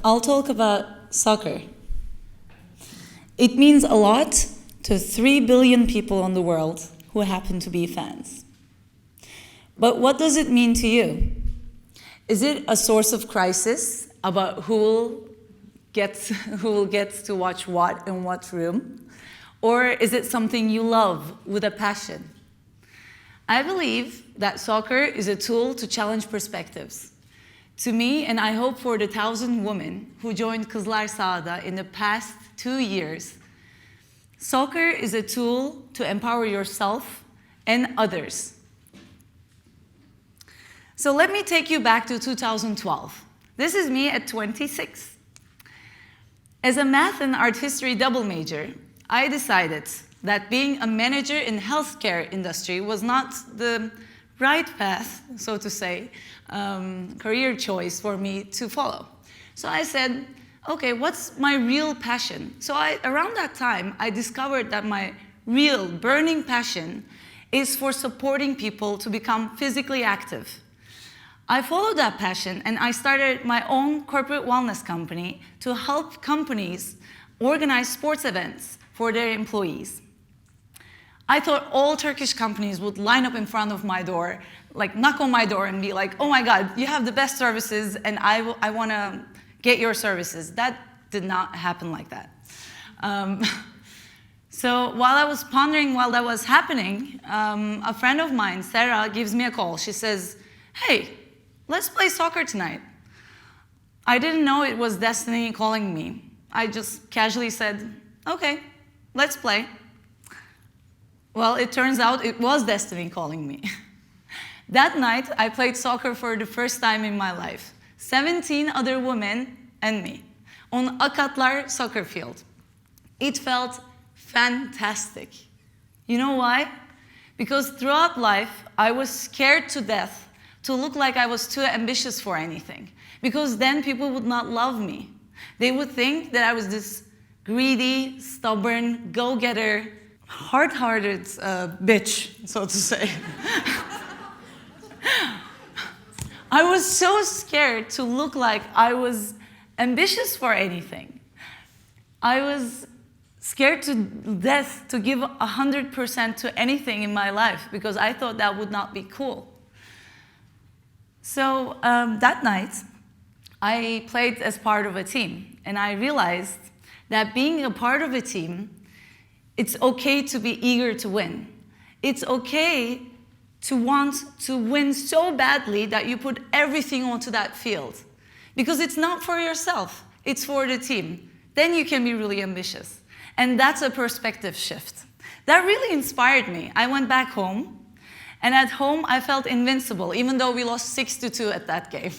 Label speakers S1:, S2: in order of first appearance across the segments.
S1: I'll talk about soccer. It means a lot to 3 billion people in the world who happen to be fans. But what does it mean to you? Is it a source of crisis about who will get to watch what in what room? Or is it something you love with a passion? I believe that soccer is a tool to challenge perspectives. To me, and I hope for the 1,000 women who joined Kızlar Sahada in the past 2 years, soccer is a tool to empower yourself and others. So let me take you back to 2012. This is me at 26. As a math and art history double major, I decided that being a manager in healthcare industry was not the right path, so to say, career choice for me to follow. So I said, okay, what's my real passion? So around that time, I discovered that my real burning passion is for supporting people to become physically active. I followed that passion and I started my own corporate wellness company to help companies organize sports events for their employees. I thought all Turkish companies would line up in front of my door, like knock on my door and be like, oh my God, you have the best services and I want to get your services. That did not happen like that. So while I was pondering while that was happening, a friend of mine, Sarah, gives me a call. She says, hey, let's play soccer tonight. I didn't know it was destiny calling me. I just casually said, okay, let's play. Well, it turns out it was destiny calling me. That night, I played soccer for the first time in my life. 17 other women and me on Akatlar soccer field. It felt fantastic. You know why? Because throughout life, I was scared to death to look like I was too ambitious for anything. Because then people would not love me. They would think that I was this greedy, stubborn, go-getter, hard-hearted bitch, so to say. I was so scared to look like I was ambitious for anything. I was scared to death to give 100% to anything in my life because I thought that would not be cool. So that night, I played as part of a team, and I realized that being a part of a team, it's okay to be eager to win. It's okay to want to win so badly that you put everything onto that field. Because it's not for yourself, it's for the team. Then you can be really ambitious. And that's a perspective shift. That really inspired me. I went back home, and at home I felt invincible, even though we lost 6-2 at that game.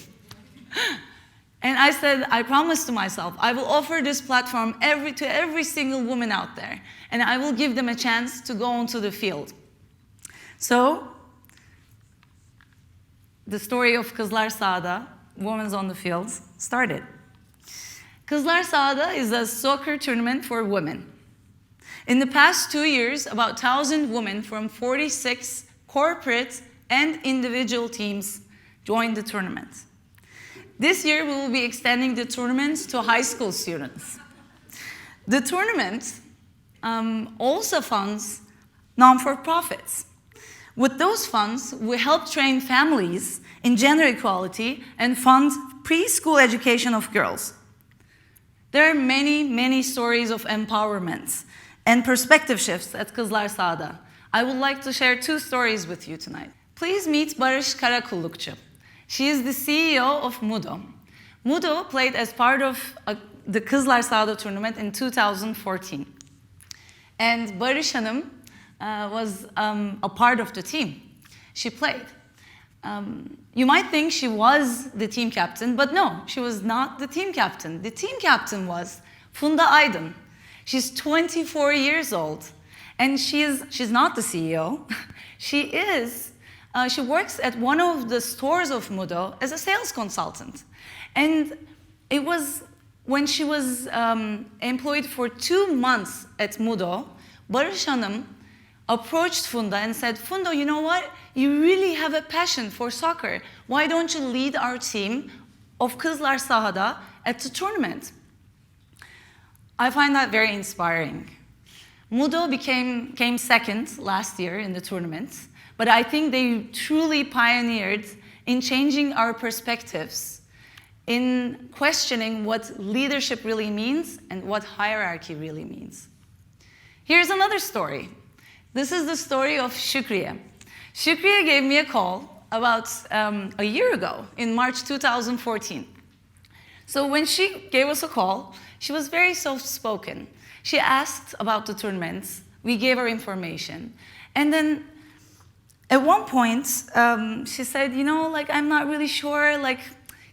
S1: And I said, I promised to myself, I will offer this platform to every single woman out there, and I will give them a chance to go onto the field. So, the story of Kızlar Sahada, Women's on the Field, started. Kızlar Sahada is a soccer tournament for women. In the past 2 years, about 1,000 women from 46 corporate and individual teams joined the tournament. This year, we will be extending the tournament to high school students. The tournament also funds non-for-profits. With those funds, we help train families in gender equality and fund preschool education of girls. There are many, many stories of empowerment and perspective shifts at Kızlar Sahada. I would like to share 2 stories with you tonight. Please meet Barış Karakullukçu. She is the CEO of Mudo. Mudo played as part of the Kızlar Sahada tournament in 2014. And Barış Hanım was a part of the team. She played. You might think she was the team captain, but no, she was not the team captain. The team captain was Funda Aydın. She's 24 years old, and she's not the CEO. She works at one of the stores of Mudo as a sales consultant. And it was when she was employed for 2 months at Mudo, Barış Hanım approached Funda and said, Funda, you know what? You really have a passion for soccer. Why don't you lead our team of Kızlar Sahada at the tournament. I find that very inspiring. Mudo came second last year in the tournament, but I think they truly pioneered in changing our perspectives, in questioning what leadership really means and what hierarchy really means. Here's another story. This is the story of Şükriye. Şükriye gave me a call about a year ago, in March 2014. So when she gave us a call, she was very soft-spoken. She asked about the tournaments. We gave her information. And then at one point, she said, you know, like, I'm not really sure, like,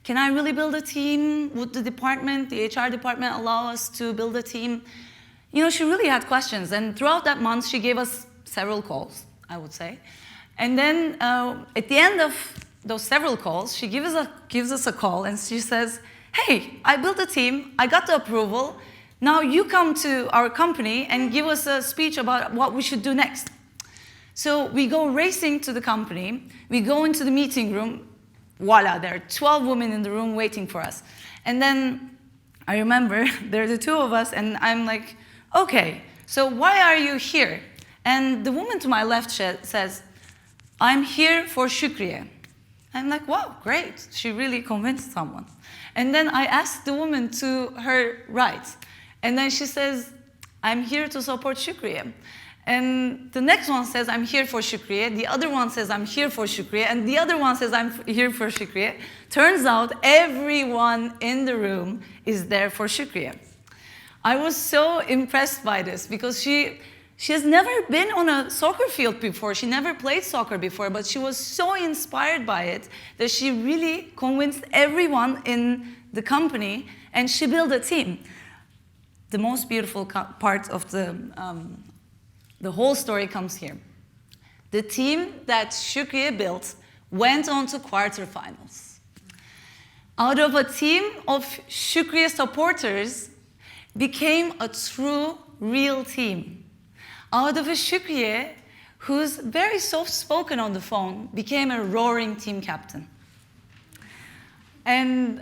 S1: can I really build a team? Would the department, the HR department, allow us to build a team? You know, she really had questions. And throughout that month, she gave us several calls, I would say. And then at the end of those several calls, she gives us a call and she says, hey, I built a team, I got the approval, now you come to our company and give us a speech about what we should do next. So we go racing to the company, we go into the meeting room, voila, there are 12 women in the room waiting for us. And then I remember there are the two of us and I'm like, okay, so why are you here? And the woman to my left says, I'm here for Şükriye. I'm like, wow, great, she really convinced someone. And then I asked the woman to her right. And then she says, I'm here to support Şükriye. And the next one says, I'm here for Şükriye. The other one says, I'm here for Şükriye. And the other one says, I'm here for Şükriye. Turns out everyone in the room is there for Şükriye. I was so impressed by this because she has never been on a soccer field before. She never played soccer before, but she was so inspired by it that she really convinced everyone in the company, and she built a team. The most beautiful part of the whole story comes here. The team that Şükriye built went on to quarterfinals. Out of a team of Şükriye supporters became a true, real team. Out of a Şükriye, who's very soft-spoken on the phone, became a roaring team captain. And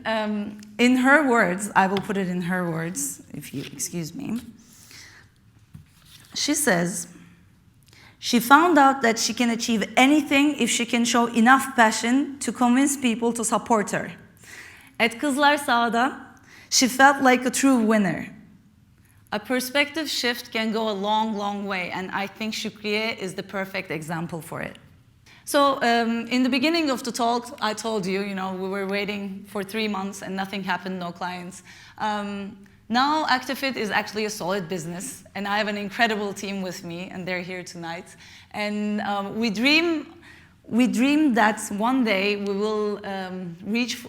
S1: in her words, I will put it in her words, if you excuse me. She says, she found out that she can achieve anything if she can show enough passion to convince people to support her. At Kızlar Sahada, she felt like a true winner. A perspective shift can go a long, long way, and I think Şükriye is the perfect example for it. So in the beginning of the talk, I told you, we were waiting for 3 months and nothing happened, no clients. Now Actifit is actually a solid business, and I have an incredible team with me, and they're here tonight. And we dream that one day we will reach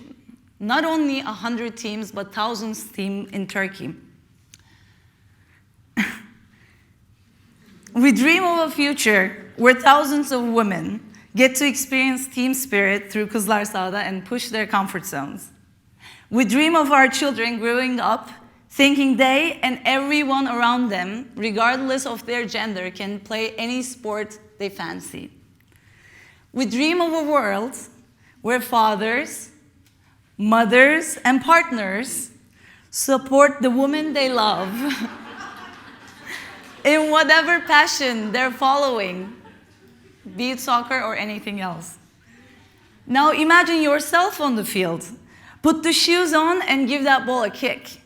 S1: not only 100 teams, but thousands team in Turkey. We dream of a future where thousands of women get to experience team spirit through Kızlar Sahada and push their comfort zones. We dream of our children growing up thinking they and everyone around them, regardless of their gender, can play any sport they fancy. We dream of a world where fathers, mothers, and partners support the woman they love in whatever passion they're following, be it soccer or anything else. Now imagine yourself on the field. Put the shoes on and give that ball a kick.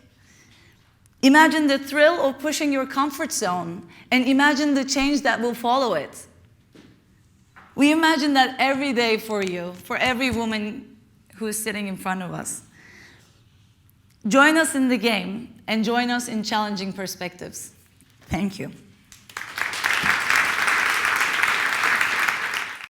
S1: Imagine the thrill of pushing your comfort zone, and imagine the change that will follow it. We imagine that every day for you, for every woman who is sitting in front of us. Join us in the game and join us in challenging perspectives. Thank you.